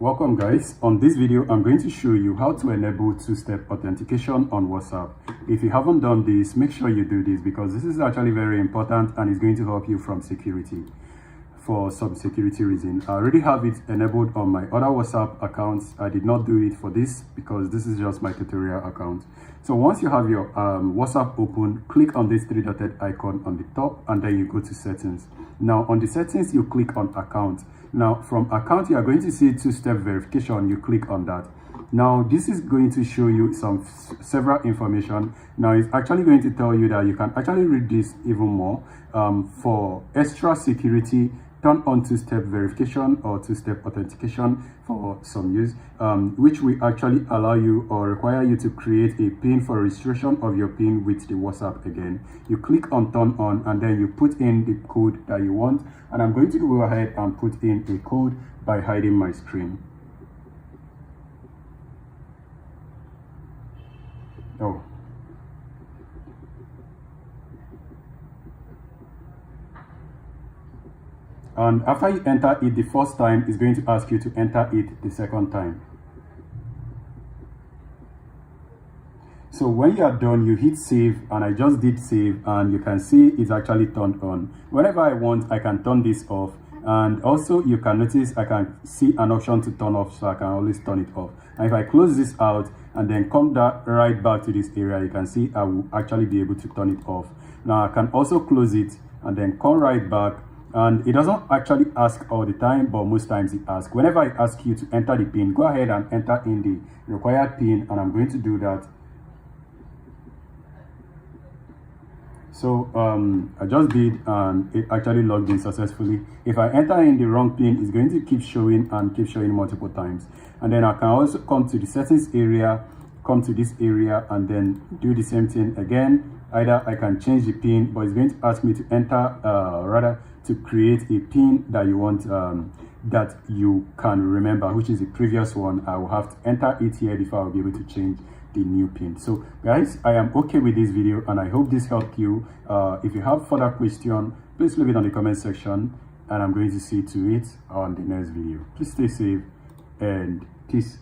Welcome guys. On this video I'm going to show you how to enable two-step authentication on WhatsApp. If you haven't done this, make sure you do this because this is actually very important and it's going to help you from security for some security reason. I already have it enabled on my other WhatsApp accounts. I did not do it for this because this is just my tutorial account. So once you have your WhatsApp open, click on this three-dotted icon on the top and then you go to settings. Now on the settings you click on account. Now from account you are going to see two-step verification. You click on that. Now this is going to show you several information. Now it's actually going to tell you that you can actually read this even more. For extra security, turn on two-step verification or two-step authentication for some use, which will actually allow you or require you to create a PIN for registration of your PIN with the WhatsApp again. You click on turn on and then you put in the code that you want, and I'm going to go ahead and put in a code by hiding my screen. And after you enter it the first time, it's going to ask you to enter it the second time. So when you are done, you hit save, and I just did save, and you can see it's actually turned on. Whenever I want, I can turn this off, and also you can notice I can see an option to turn off, so I can always turn it off. And if I close this out and then come right back to this area, you can see I will actually be able to turn it off. Now I can also close it and then come right back. And it doesn't actually ask all the time, but most times it asks. Whenever I ask you to enter the PIN, go ahead and enter in the required PIN, and I'm going to do that. So I just did, and it actually logged in successfully. If I enter in the wrong PIN, it's going to keep showing and keep showing multiple times. And then I can also come to the settings area, come to this area, and then do the same thing again. Either I can change the PIN, but it's going to ask me to enter, to create a PIN that you want, that you can remember, which is the previous one. I will have to enter it here before I'll be able to change the new PIN. So guys, I am okay with this video and I hope this helped you. If you have further question, please leave it on the comment section and I'm going to see to it on the next video. Please stay safe and peace.